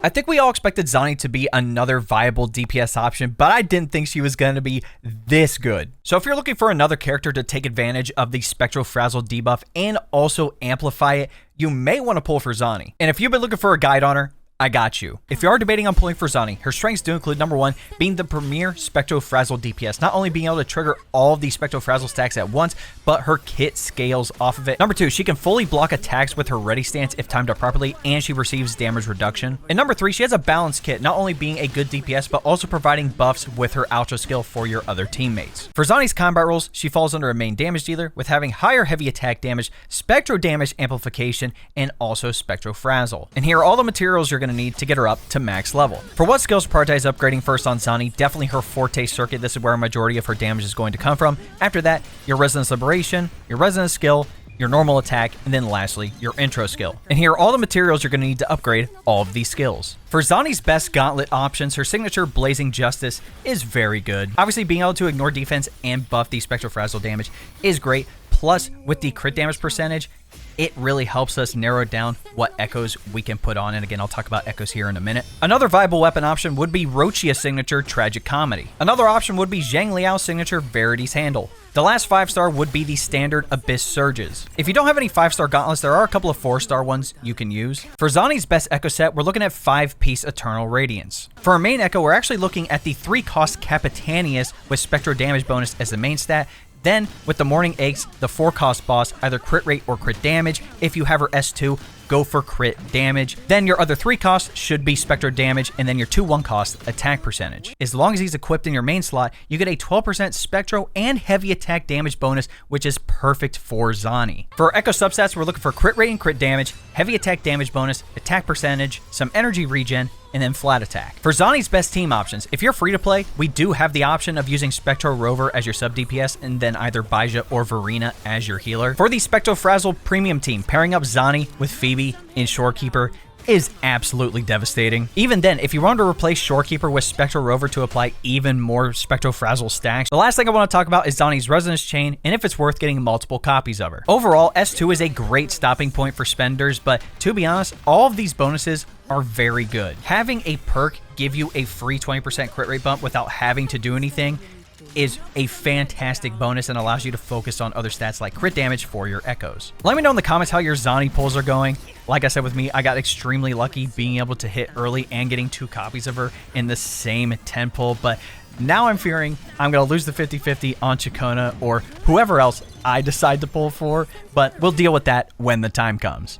I think we all expected Zani to be another viable DPS option, but I didn't think she was going to be this good. So if you're looking for another character to take advantage of the Spectral Frazzle debuff and also amplify it, you may want to pull for Zani. And if you've been looking for a guide on her, I got you. If you are debating on pulling for Zani, her strengths do include number 1, being the premier Spectro Frazzle DPS, not only being able to trigger all of the Spectro Frazzle stacks at once, but her kit scales off of it. Number 2, she can fully block attacks with her ready stance if timed up properly, and she receives damage reduction. And number 3, she has a balanced kit, not only being a good DPS, but also providing buffs with her ultra skill for your other teammates. For Zani's combat rules, she falls under a main damage dealer with having higher heavy attack damage, Spectro damage amplification, and also Spectro Frazzle. And here are all the materials you're going to need to get her up to max level. For what skills prioritize upgrading first on Zani, definitely her Forte Circuit. This is where a majority of her damage is going to come from. After that, your Resonance Liberation, your Resonance skill, your normal attack, and then lastly, your intro skill. And here are all the materials you're going to need to upgrade all of these skills. For Zani's best gauntlet options, her signature Blazing Justice is very good. Obviously, being able to ignore defense and buff the Spectral Frazzle damage is great. Plus, with the crit damage percentage, it really helps us narrow down what echoes we can put on. And again, I'll talk about echoes here in a minute. Another viable weapon option would be Rochia's signature Tragic Comedy. Another option would be Zhang Liao's signature Verity's Handle. The last 5-star would be the standard Abyss Surges. If you don't have any 5-star gauntlets, there are a couple of 4-star ones you can use. For Zani's best echo set, we're looking at 5-piece Eternal Radiance. For our main echo, we're actually looking at the 3-cost Capitanius with Spectro damage bonus as the main stat. Then, with the Morning Eggs, the 4-cost boss, either crit rate or crit damage. If you have her S2, go for crit damage. Then your other 3 costs should be Spectro damage, and then your 2 1-cost attack percentage. As long as he's equipped in your main slot, you get a 12% Spectro and heavy attack damage bonus, which is perfect for Zani. For our echo substats, we're looking for crit rate and crit damage, heavy attack damage bonus, attack percentage, some energy regen, and then flat attack. For Zani's best team options, if you're free to play, we do have the option of using Spectro Rover as your sub DPS and then either Baija or Verena as your healer. For the Spectro Frazzle premium team, pairing up Zani with Phoebe in Shorekeeper is absolutely devastating. Even then, if you want to replace Shorekeeper with Spectro Rover to apply even more Spectro Frazzle stacks, the last thing I want to talk about is Zani's Resonance Chain and if it's worth getting multiple copies of her. Overall, S2 is a great stopping point for spenders, but to be honest, all of these bonuses are very good. Having a perk give you a free 20% crit rate bump without having to do anything is a fantastic bonus and allows you to focus on other stats like crit damage for your echoes. Let me know in the comments how your Zani pulls are going. Like I said with me, I got extremely lucky being able to hit early and getting 2 copies of her in the same 10 pull, but now I'm fearing I'm going to lose the 50-50 on Chacona or whoever else I decide to pull for, but we'll deal with that when the time comes.